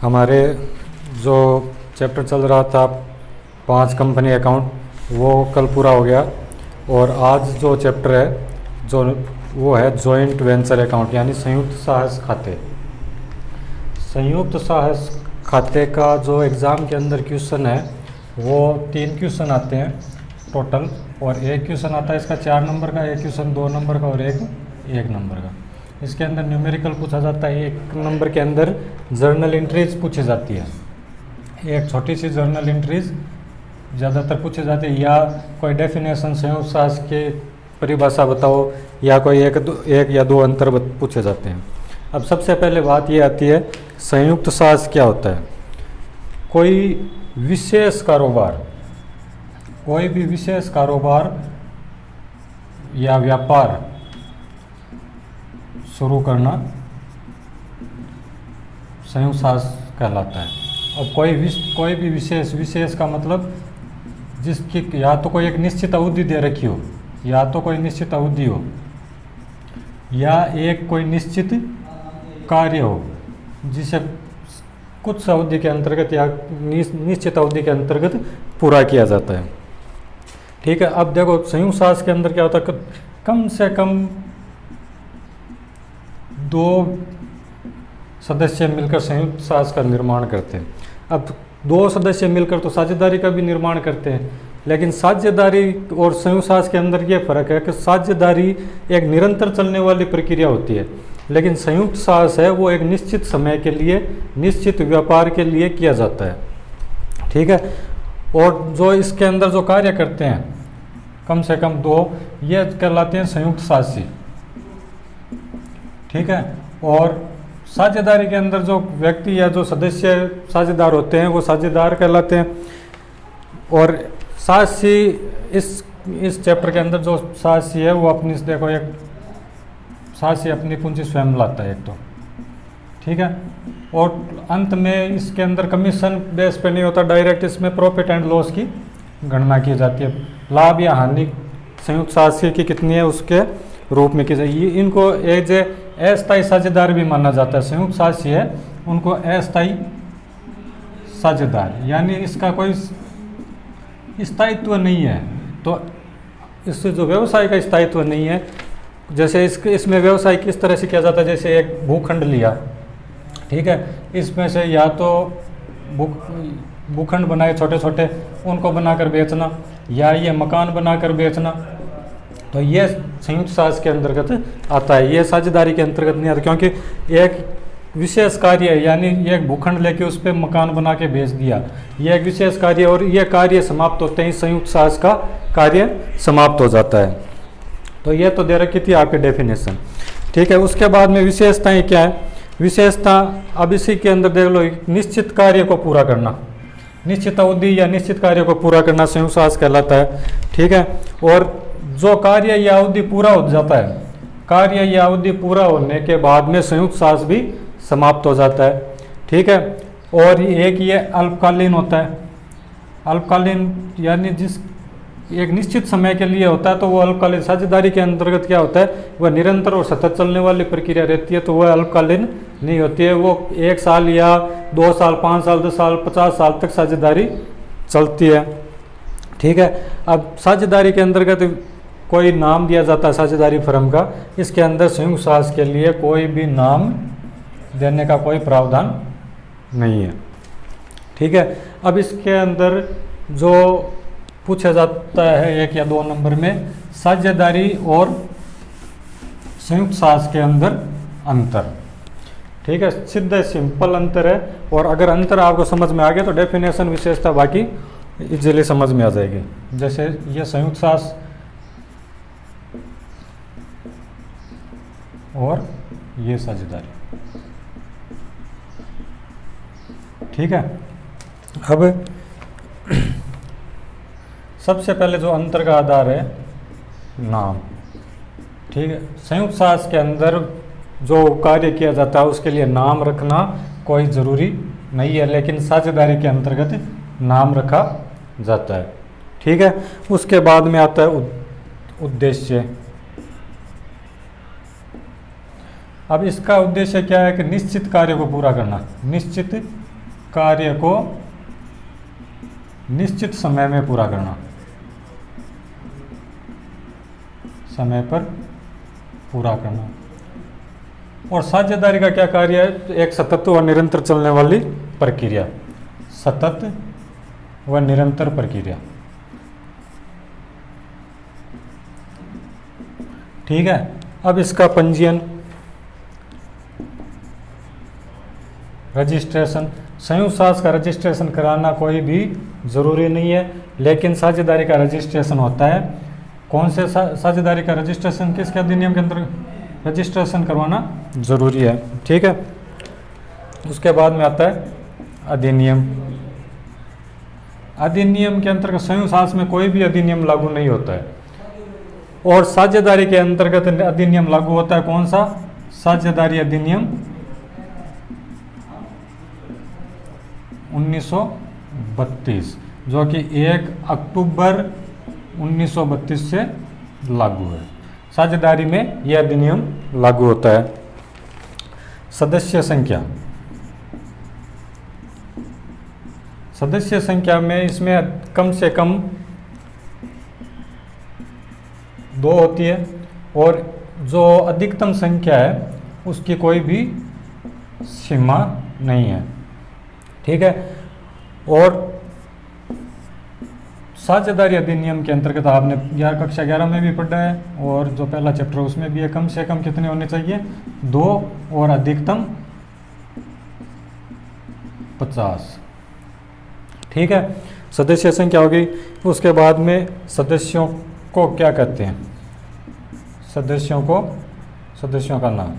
हमारे जो चैप्टर चल रहा था 5 कंपनी अकाउंट वो कल पूरा हो गया। और आज जो चैप्टर है जो वो है जॉइंट वेंचर अकाउंट यानी संयुक्त साहस खाते। संयुक्त साहस खाते का जो एग्ज़ाम के अंदर क्वेश्चन है वो 3 क्वेश्चन आते हैं टोटल, और एक क्वेश्चन आता है इसका 4 नंबर का, एक क्वेश्चन 2 नंबर का और एक 1 नंबर का। इसके अंदर न्यूमेरिकल पूछा जाता है, 1 नंबर के अंदर जर्नल एंट्रीज पूछी जाती है। एक छोटी सी जर्नल एंट्रीज ज़्यादातर पूछी जाती है, या कोई डेफिनेशन संयुक्त साहस के परिभाषा बताओ, या कोई एक या दो अंतर पूछे जाते हैं। अब सबसे पहले बात ये आती है संयुक्त साहस क्या होता है। कोई विशेष कारोबार, कोई भी विशेष कारोबार या व्यापार शुरू करना संयुक्त साहस कहलाता है। अब कोई भी विशेष का मतलब जिसकी या तो कोई एक निश्चित अवधि दे रखी हो, या तो कोई निश्चित अवधि हो, या एक कोई निश्चित कार्य हो जिसे कुछ अवधि के अंतर्गत या निश्चित अवधि के अंतर्गत पूरा किया जाता है। ठीक है। अब देखो संयुक्त साहस के अंदर क्या होता है, कम से कम 2 सदस्य मिलकर संयुक्त साहस का निर्माण करते हैं। अब 2 सदस्य मिलकर तो साझेदारी का भी निर्माण करते हैं, लेकिन साझेदारी और संयुक्त साहस के अंदर ये फर्क है कि साझेदारी एक निरंतर चलने वाली प्रक्रिया होती है, लेकिन संयुक्त साहस है वो एक निश्चित समय के लिए, निश्चित व्यापार के लिए किया जाता है। ठीक है। और जो इसके अंदर जो कार्य करते हैं कम से कम 2, ये कहलाते हैं संयुक्त साहसी। ठीक है। और साझेदारी के अंदर जो व्यक्ति या जो सदस्य साझेदार होते हैं वो साझेदार कहलाते हैं। और साहसी इस चैप्टर के अंदर जो साहसी है वो अपनी देखो एक साहसी अपनी पूंजी स्वयं लाता है एक तो। ठीक है। और अंत में इसके अंदर कमीशन बेस पे नहीं होता, डायरेक्ट इसमें प्रॉफिट एंड लॉस की गणना की जाती है। लाभ या हानि संयुक्त साहसी की कितनी है उसके रूप में की जाएगी। इनको एज ए अस्थायी साझेदार भी माना जाता है। संयुक्त साहसी है उनको अस्थायी साझेदार, यानी इसका कोई स्थायित्व नहीं है। तो इससे जो व्यवसाय का स्थायित्व नहीं है, जैसे इसमें व्यवसाय किस तरह से किया जाता है, जैसे एक भूखंड लिया, ठीक है, इसमें से या तो भूखंड बनाए छोटे छोटे, उनको बनाकर बेचना, या ये मकान बनाकर बेचना, तो ये संयुक्त साहस के अंतर्गत आता है। ये साझेदारी के अंतर्गत नहीं आता, क्योंकि एक विशेष कार्य है, यानी ये एक भूखंड लेके उस पर मकान बना के बेच दिया, ये एक विशेष कार्य, और ये कार्य समाप्त होते ही संयुक्त साहस का कार्य समाप्त हो जाता है। तो ये तो दे रखी थी आपकी डेफिनेशन। ठीक है। उसके बाद में विशेषताएं क्या है। विशेषता अब इसी के अंदर देख लो, निश्चित कार्य को पूरा करना, निश्चित अवधि या निश्चित कार्य को पूरा करना संयुक्त साहस कहलाता है। ठीक है। और जो कार्य या अवधि पूरा हो जाता है, कार्य या अवधि पूरा होने के बाद में संयुक्त साहस भी समाप्त हो जाता है। ठीक है। और एक ये अल्पकालीन होता है। अल्पकालीन यानी जिस एक निश्चित समय के लिए होता है, तो वो अल्पकालीन। साझेदारी के अंतर्गत क्या होता है, वह निरंतर और सतत चलने वाली प्रक्रिया रहती है, तो वह अल्पकालीन नहीं होती है। वो 1 साल या 2 साल, 5 साल, 10 साल, 50 साल तक साझेदारी चलती है। ठीक है। अब साझेदारी के अंतर्गत कोई नाम दिया जाता है साझेदारी फर्म का, इसके अंदर संयुक्त साहस के लिए कोई भी नाम देने का कोई प्रावधान नहीं है। ठीक है। अब इसके अंदर जो पूछा जाता है 1 या 2 नंबर में, साझेदारी और संयुक्त साहस के अंदर अंतर। ठीक है। सीधे सिंपल अंतर है, और अगर अंतर आपको समझ में आ गया तो डेफिनेशन विशेषता बाकी इजीली समझ में आ जाएगी। जैसे ये संयुक्त साहस और ये साझेदारी। ठीक है। अब सबसे पहले जो अंतर का आधार है नाम। ठीक है। संयुक्त साहस के अंदर जो कार्य किया जाता है उसके लिए नाम रखना कोई ज़रूरी नहीं है, लेकिन साझेदारी के अंतर्गत नाम रखा जाता है। ठीक है। उसके बाद में आता है उद्देश्य। अब इसका उद्देश्य क्या है कि निश्चित कार्य को पूरा करना, निश्चित कार्य को निश्चित समय में पूरा करना, समय पर पूरा करना। और साझेदारी का क्या कार्य है? तो एक सतत व निरंतर चलने वाली प्रक्रिया, सतत व निरंतर प्रक्रिया। ठीक है, अब इसका पंजीयन, रजिस्ट्रेशन, संयुक्त साझ का रजिस्ट्रेशन कराना कोई भी ज़रूरी नहीं है, लेकिन साझेदारी का रजिस्ट्रेशन होता है। कौन से साझेदारी का रजिस्ट्रेशन, किसके अधिनियम के अंतर्गत रजिस्ट्रेशन करवाना ज़रूरी है। ठीक है, उसके बाद में आता है अधिनियम। अधिनियम के अंतर्गत संयुक्त साझ में कोई भी अधिनियम लागू नहीं होता है, और साझेदारी के अंतर्गत अधिनियम लागू होता है। कौन सा? साझेदारी अधिनियम 1932, जो कि 1 अक्टूबर 1932 से लागू है। साझेदारी में यह अधिनियम लागू होता है। सदस्य संख्या, सदस्य संख्या में इसमें कम से कम 2 होती है, और जो अधिकतम संख्या है उसकी कोई भी सीमा नहीं है। ठीक है, और साझेदारी अधिनियम के अंतर्गत आपने यह कक्षा 11 में भी पढ़ा है, और जो पहला चैप्टर है उसमें भी है, कम से कम कितने होने चाहिए? 2 और अधिकतम 50। ठीक है, सदस्य संख्या हो गई। उसके बाद में सदस्यों को क्या कहते हैं? सदस्यों का नाम।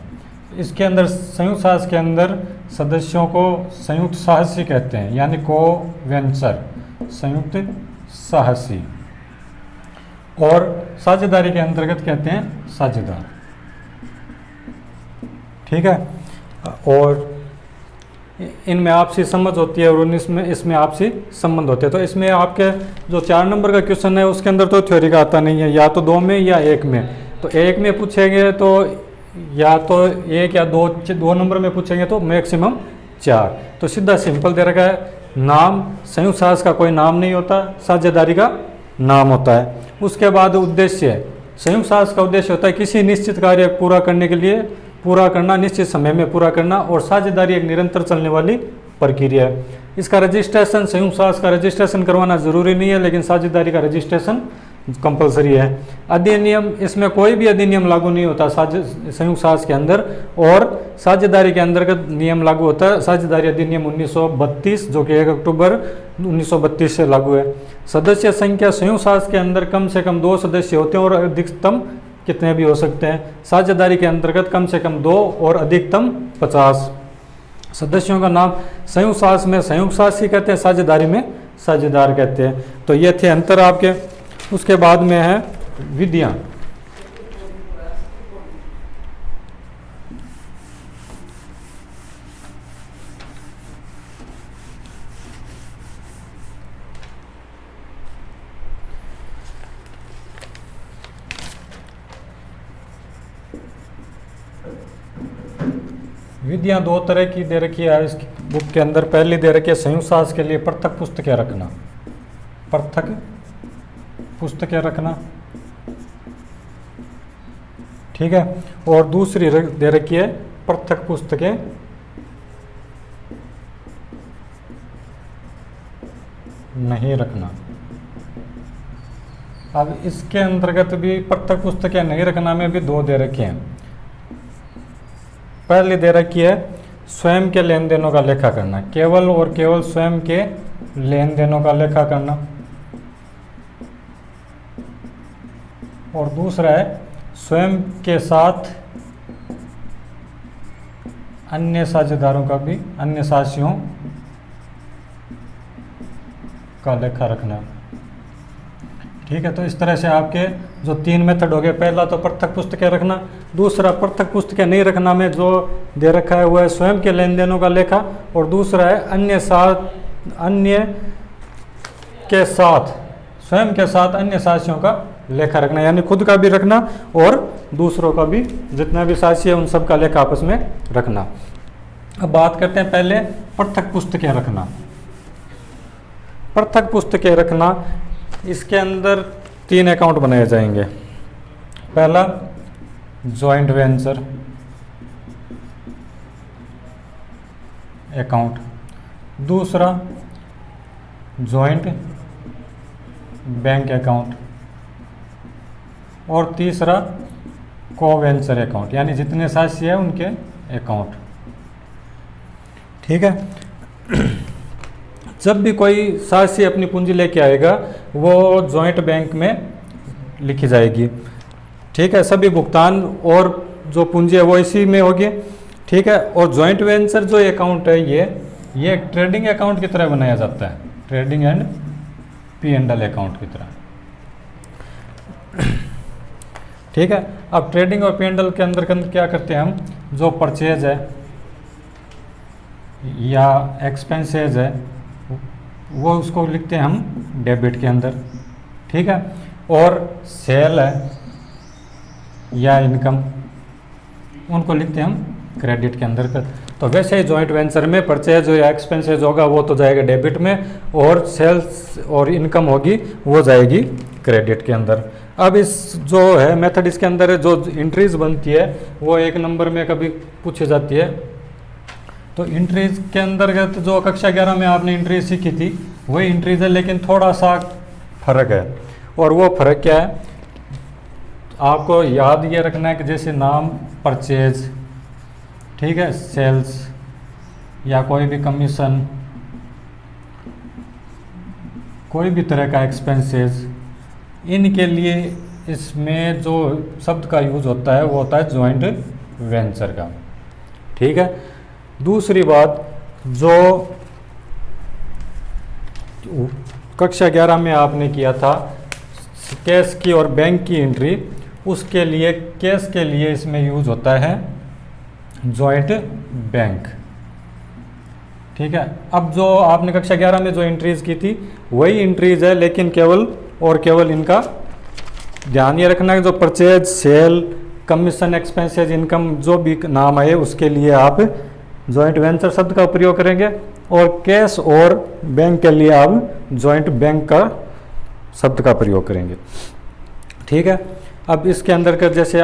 इसके अंदर संयुक्त साझ के अंदर सदस्यों को संयुक्त साहसी कहते हैं, यानी को वेंचर, संयुक्त साहसी। और साझेदारी के अंतर्गत कहते हैं साझेदार। ठीक है, और इनमें आपसी समझ होती है, और इसमें आपसी संबंध होते हैं। तो इसमें आपके जो 4 नंबर का क्वेश्चन है उसके अंदर तो थ्योरी का आता नहीं है, या तो 2 में या 1 में। तो 1 में पूछेंगे तो या तो 1 या 2 नंबर में पूछेंगे तो मैक्सिमम 4। तो सीधा सिंपल दे रखा है, नाम, संयुक्त साझ का कोई नाम नहीं होता, साझेदारी का नाम होता है। उसके बाद उद्देश्य, संयुक्त साझ का उद्देश्य होता है किसी निश्चित कार्य पूरा करने के लिए पूरा करना, निश्चित समय में पूरा करना, और साझेदारी एक निरंतर चलने वाली प्रक्रिया है। इसका रजिस्ट्रेशन, संयुक्त साझ का रजिस्ट्रेशन करवाना जरूरी नहीं है, लेकिन साझेदारी का रजिस्ट्रेशन कंपलसरी है। अधिनियम, इसमें कोई भी अधिनियम लागू नहीं होता संयुक्त साझ के अंदर, और साझेदारी के अंतर्गत नियम लागू होता है साझेदारी अधिनियम 1932, जो कि 1 अक्टूबर 1932 से लागू है। सदस्य संख्या, संयुक्त साझ के अंदर कम से कम 2 सदस्य होते हैं, और अधिकतम कितने भी हो सकते हैं। साझेदारी के अंतर्गत कम से कम 2 और अधिकतम 50। सदस्यों का नाम, संयुक्त साझ में संयुक्त साझी कहते हैं, साझेदारी में साझेदार कहते हैं। तो ये थे अंतर आपके। उसके बाद में है विधियां। विधियां 2 तरह की दे रखी है इस बुक के अंदर। पहली दे रखी है संयुक्त साझ के लिए पृथक पुस्तकें रखना, पृथक पुस्तकें रखना। ठीक है, और दूसरी दे रखी है पृथक पुस्तकें नहीं रखना। अब इसके अंतर्गत भी पृथक पुस्तकें नहीं रखना में भी 2 दे रखे हैं। पहली दे रखी है स्वयं के लेन देनों का लेखा करना, केवल और केवल स्वयं के लेन देनों का लेखा करना। और दूसरा है स्वयं के साथ अन्य साझेदारों का भी, अन्य साझियों का लेखा रखना। ठीक है, तो इस तरह से आपके जो 3 मेथड हो गए। पहला तो पृथक पुस्तकें रखना, दूसरा पृथक पुस्तकें नहीं रखना में जो दे रखा है वो है स्वयं के लेन देनों का लेखा, और दूसरा है अन्य के साथ स्वयं के साथ अन्य साझियों का लेखा रखना, यानी खुद का भी रखना और दूसरों का भी, जितना भी साझी है उन सब का लेखा आपस में रखना। अब बात करते हैं पहले पृथक पुस्तकें रखना। पृथक पुस्तकें रखना, इसके अंदर 3 अकाउंट बनाए जाएंगे। पहला जॉइंट वेंचर अकाउंट, दूसरा जॉइंट बैंक अकाउंट और तीसरा को-वेंचर अकाउंट, यानी जितने साझी है उनके अकाउंट। ठीक है। जब भी कोई साझी अपनी पूंजी लेके आएगा वो जॉइंट बैंक में लिखी जाएगी। ठीक है, सभी भुगतान और जो पूंजी है वो इसी में होगी। ठीक है, और जॉइंट वेंचर जो अकाउंट है ये एक ट्रेडिंग अकाउंट की तरह बनाया जाता है, ट्रेडिंग एंड P&L अकाउंट की तरह। ठीक है, अब ट्रेडिंग और P&L के अंदर क्या करते हैं हम, जो परचेज है या एक्सपेंसेज है वो उसको लिखते हैं हम डेबिट के अंदर। ठीक है, और सेल है या इनकम उनको लिखते हैं हम क्रेडिट के अंदर कर। तो वैसे ही जॉइंट वेंचर में परचेज या एक्सपेंसेज होगा वो तो जाएगा डेबिट में, और सेल्स और इनकम होगी वो जाएगी क्रेडिट के अंदर। अब इस जो है मेथड, इसके अंदर जो एंट्रीज बनती है वो 1 नंबर में कभी पूछी जाती है। तो एंट्रीज के अंतर्गत जो कक्षा 11 में आपने एंट्रीज सीखी थी वही एंट्रीज है, लेकिन थोड़ा सा फर्क है। और वो फर्क क्या है, आपको याद ये रखना है कि जैसे नाम परचेज, ठीक है, सेल्स या कोई भी कमीशन, कोई भी तरह का एक्सपेंसेस, इनके लिए इसमें जो शब्द का यूज होता है वो होता है जॉइंट वेंचर का। ठीक है, दूसरी बात जो कक्षा 11 में आपने किया था कैश की और बैंक की एंट्री, उसके लिए कैश के लिए इसमें यूज होता है जॉइंट बैंक। ठीक है, अब जो आपने कक्षा 11 में जो एंट्रीज की थी वही एंट्रीज है, लेकिन केवल और केवल इनका ध्यान ये रखना है जो purchase, sale, commission, expenses, income जो भी नाम आए उसके लिए आप जॉइंट वेंचर शब्द का प्रयोग करेंगे, और कैश और बैंक के लिए आप जॉइंट बैंक का शब्द का प्रयोग करेंगे। ठीक है, अब इसके अंदर का जैसे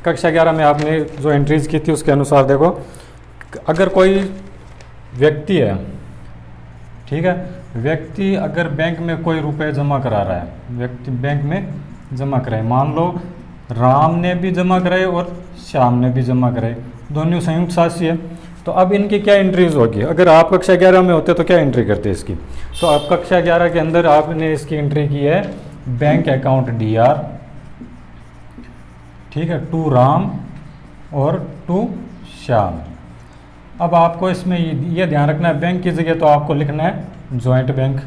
कक्षा 11 में आपने जो एंट्रीज की थी उसके अनुसार देखो, अगर कोई व्यक्ति है, ठीक है, व्यक्ति अगर बैंक में कोई रुपए जमा करा रहा है, व्यक्ति बैंक में जमा कराए, मान लो राम ने भी जमा कराए और श्याम ने भी जमा कराए, दोनों संयुक्त साझी है। तो अब इनकी क्या एंट्रीज होगी, अगर आप कक्षा 11 में होते तो क्या एंट्री करते इसकी, तो आप कक्षा 11 के अंदर आपने इसकी एंट्री की है बैंक अकाउंट DR, ठीक है, टू राम और टू श्याम। अब आपको इसमें ये ध्यान रखना है बैंक की जगह तो आपको लिखना है जॉइंट बैंक।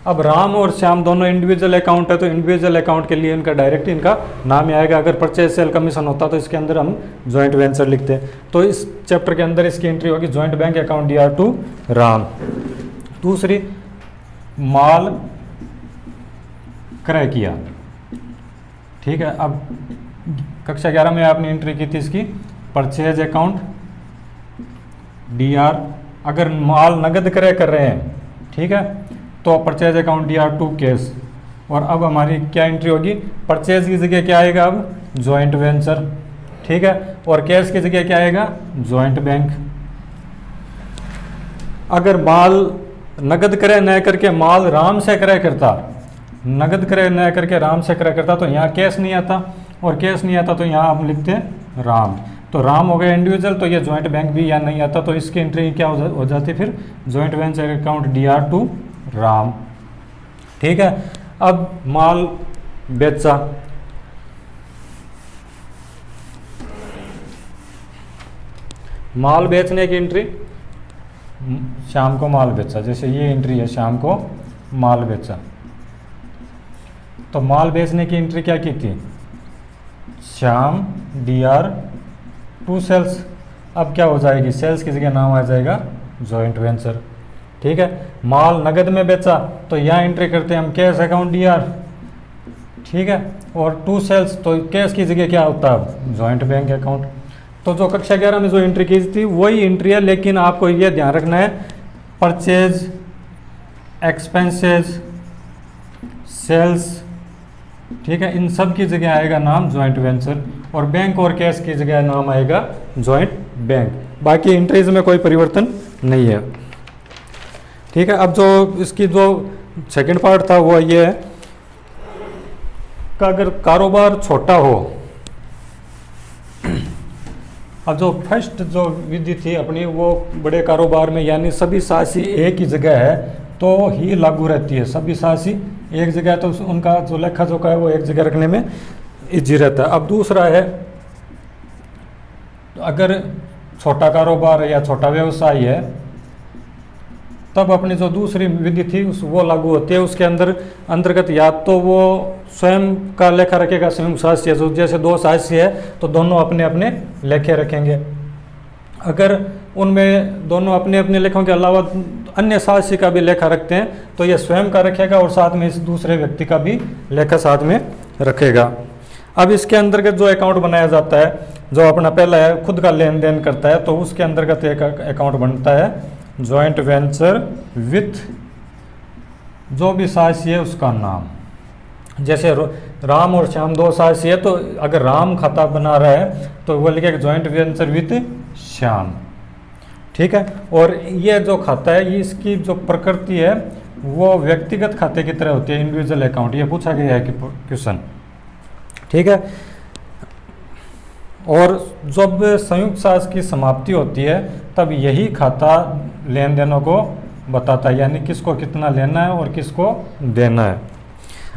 अब राम और श्याम दोनों इंडिविजुअल अकाउंट है तो इंडिविजुअल अकाउंट के लिए इनका डायरेक्ट इनका नाम ही आएगा। अगर परचेज सेल कमीशन होता तो इसके अंदर हम जॉइंट वेंचर लिखते हैं। तो इस चैप्टर के अंदर इसकी एंट्री होगी joint bank account DR to Ram. दूसरी, माल क्रय किया, ठीक है। अब कक्षा 11 में आपने एंट्री की थी इसकी परचेज अकाउंट DR, अगर माल नगद क्रय कर रहे हैं, ठीक है, तो purchase account DR to cash. और अब हमारी क्या एंट्री होगी, परचेज की जगह क्या आएगा अब जॉइंट वेंचर, ठीक है, और कैश की जगह क्या आएगा जॉइंट बैंक। अगर माल नगद क्रय न करके माल राम से क्रय करता, नगद क्रय न करके राम से क्रय करता तो यहाँ कैश नहीं आता, और कैश नहीं आता तो यहाँ हम लिखते हैं राम। तो राम हो गया इंडिविजुअल, तो ये जॉइंट बैंक भी यहाँ नहीं आता, तो इसकी एंट्री क्या हो जाती फिर joint venture account DR to Ram, ठीक है। अब माल बेचा, माल बेचने की एंट्री, शाम को माल बेचा, जैसे ये एंट्री है शाम को माल बेचा, तो माल बेचने की एंट्री क्या की थी श्याम DR टू सेल्स। अब क्या हो जाएगी, सेल्स की जगह नाम आ जाएगा जॉइंट वेंचर, ठीक है। माल नगद में बेचा तो यहाँ एंट्री करते हैं हम कैश अकाउंट DR, ठीक है, और टू सेल्स तो कैश की जगह क्या होता है जॉइंट बैंक अकाउंट। तो जो कक्षा 11 में जो एंट्री की थी वही एंट्री है, लेकिन आपको ये ध्यान रखना है परचेज, एक्सपेंसेस, सेल्स, ठीक है, इन सब की जगह आएगा नाम जॉइंट वेंचर, और बैंक और कैश की जगह नाम आएगा जॉइंट बैंक। बाकी एंट्रीज में कोई परिवर्तन नहीं है, ठीक है। अब जो इसकी जो सेकंड पार्ट था वो ये है कि अगर कारोबार छोटा हो, अब जो फर्स्ट जो विधि थी अपनी वो बड़े कारोबार में यानी सभी सासी एक ही जगह है तो ही लागू रहती है। सभी सासी एक जगह तो उनका जो लेखा जोखा है वो एक जगह रखने में इजी रहता है। अब दूसरा है अगर छोटा कारोबार है या छोटा व्यवसाय है तब अपनी जो दूसरी विधि थी वो लागू होती है। उसके अंतर्गत या तो वो स्वयं का लेखा रखेगा स्वयं सास्य, जो जैसे दो सास्य है तो दोनों अपने अपने लेखे रखेंगे। अगर उनमें दोनों अपने अपने लेखों के अलावा अन्य सास्य का भी लेखा रखते हैं तो ये स्वयं का रखेगा और साथ में इस दूसरे व्यक्ति का भी लेखा साथ में रखेगा। अब इसके अंतर्गत जो अकाउंट बनाया जाता है, जो अपना पहला है खुद का लेन देन करता है, तो उसके अंतर्गत एक अकाउंट बनता है जॉइंट वेंचर विथ जो भी सासी है उसका नाम। जैसे राम और श्याम दो सासी है तो अगर राम खाता बना रहा है तो वो लिखेगा जॉइंट वेंचर विथ श्याम, ठीक है। और ये जो खाता है ये इसकी जो प्रकृति है वो व्यक्तिगत खाते की तरह होती है, इंडिविजुअल अकाउंट, ये पूछा गया है कि क्वेश्चन, ठीक है। और जब संयुक्त सास की समाप्ति होती है तब यही खाता लेन देनों को बताता है, यानी किसको कितना लेना है और किसको देना है।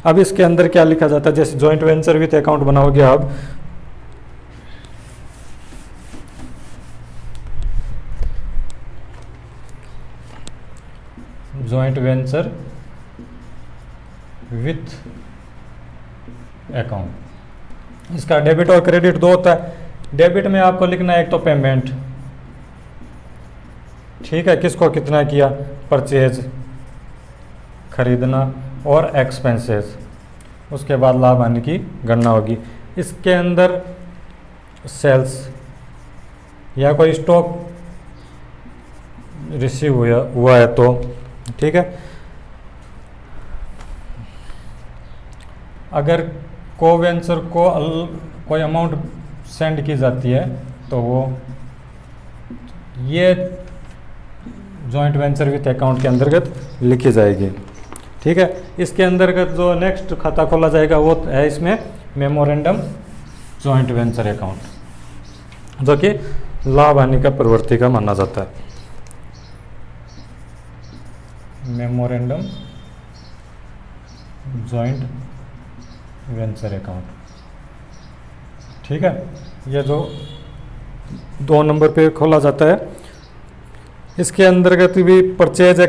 अब इसके अंदर क्या लिखा जाता है, जैसे जॉइंट वेंचर विथ अकाउंट बनाओगे आप, जॉइंट वेंचर विथ अकाउंट, इसका डेबिट और क्रेडिट दो होता है। डेबिट में आपको लिखना है एक तो पेमेंट, ठीक है, किसको कितना किया, परचेज खरीदना, और एक्सपेंसेस, उसके बाद लाभ हानि की गणना होगी। इसके अंदर सेल्स या कोई स्टॉक रिसीव हुआ है तो, ठीक है। अगर को वेंचर को कोई अमाउंट सेंड की जाती है तो वो ये जॉइंट वेंचर विथ अकाउंट के अंतर्गत लिखी जाएगी, ठीक है। इसके अंतर्गत जो नेक्स्ट खाता खोला जाएगा वो है इसमें मेमोरेंडम जॉइंट वेंचर अकाउंट, जो कि लाभ हानि का प्रवृत्ति का माना जाता है। मेमोरेंडम जॉइंट वेंचर अकाउंट, ठीक है, ये जो 2 नंबर पे खोला जाता है। इसके अंतर्गत भी परचेज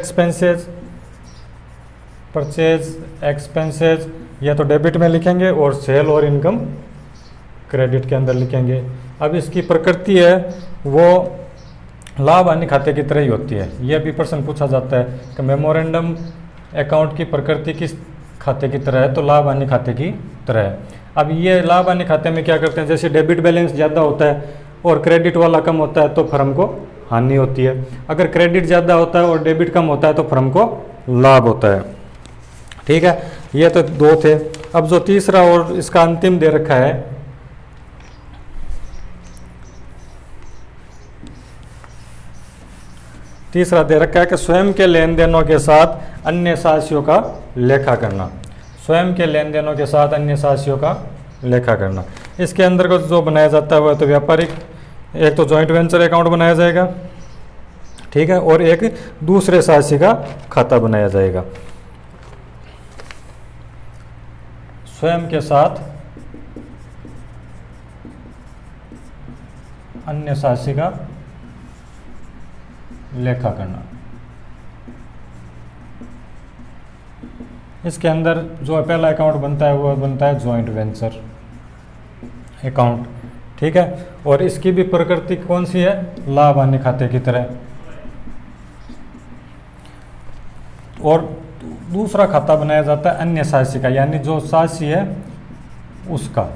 एक्सपेंसेज या तो डेबिट में लिखेंगे और सेल और इनकम क्रेडिट के अंदर लिखेंगे। अब इसकी प्रकृति है वो लाभ हानि खाते की तरह ही होती है। यह भी प्रश्न पूछा जाता है कि मेमोरेंडम अकाउंट की प्रकृति किस खाते की तरह है, तो लाभ हानि खाते की तरह है। अब ये लाभ हानि खाते में क्या करते हैं, जैसे डेबिट बैलेंस ज़्यादा होता है और क्रेडिट वाला कम होता है तो फर्म को हानि होती है। अगर क्रेडिट ज़्यादा होता है और डेबिट कम होता है तो फर्म को लाभ होता है, ठीक है। ये तो 2 थे। अब जो तीसरा और इसका अंतिम दे रखा है, तीसरा दे रखा है कि स्वयं के लेन देनों के साथ अन्य साशियों का लेखा करना। स्वयं के लेन देनों के साथ अन्य साशियों का लेखा करना। इसके अंतर्गत जो बनाया जाता है वह तो व्यापारिक, एक तो जॉइंट वेंचर अकाउंट बनाया जाएगा, ठीक है, और एक दूसरे साशी का खाता बनाया जाएगा। स्वयं के साथ अन्य साशी का लेखा करना। इसके अंदर जो पहला अकाउंट बनता है वो बनता है जॉइंट वेंचर अकाउंट, ठीक है। और इसकी भी प्रकृति कौन सी है, लाभ हानि खाते की तरह। और दूसरा खाता बनाया जाता है अन्य साशी का, यानी जो साशी है उसका,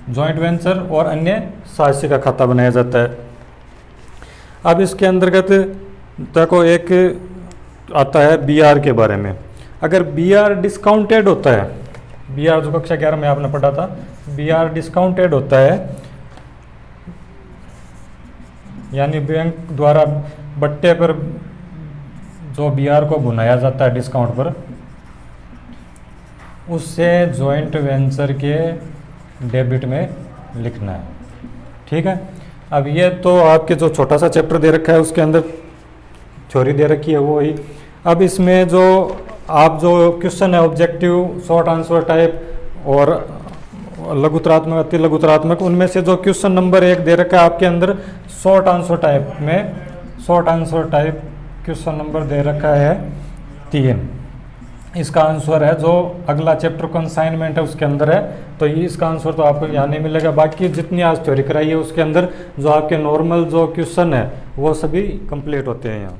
जॉइंट वेंचर और अन्य साहसी का खाता बनाया जाता है। अब इसके अंतर्गत देखो एक आता है BR के बारे में। अगर BR डिस्काउंटेड होता है, BR जो कक्षा 11 में आपने पढ़ा था, BR डिस्काउंटेड होता है, यानी बैंक द्वारा बट्टे पर जो BR को भुनाया जाता है डिस्काउंट पर, उससे जॉइंट वेंचर के डेबिट में लिखना है। ठीक है, अब ये तो आपके जो छोटा सा चैप्टर दे रखा है उसके अंदर थ्योरी दे रखी है वो ही। अब इसमें जो आप जो क्वेश्चन है ऑब्जेक्टिव, शॉर्ट आंसर टाइप और लघुतरात्मक, अति लघुतरात्मक, उनमें से जो क्वेश्चन नंबर 1 दे रखा है आपके अंदर शॉर्ट आंसर टाइप में, short answer type question number दे रखा है 3। इसका आंसर है जो अगला चैप्टर कंसाइनमेंट है उसके अंदर है, तो ये इसका आंसर तो आपको यहाँ नहीं मिलेगा। बाकी जितनी आज थ्योरी कराई है उसके अंदर जो आपके नॉर्मल जो क्वेश्चन है वो सभी कंप्लीट होते हैं यहाँ।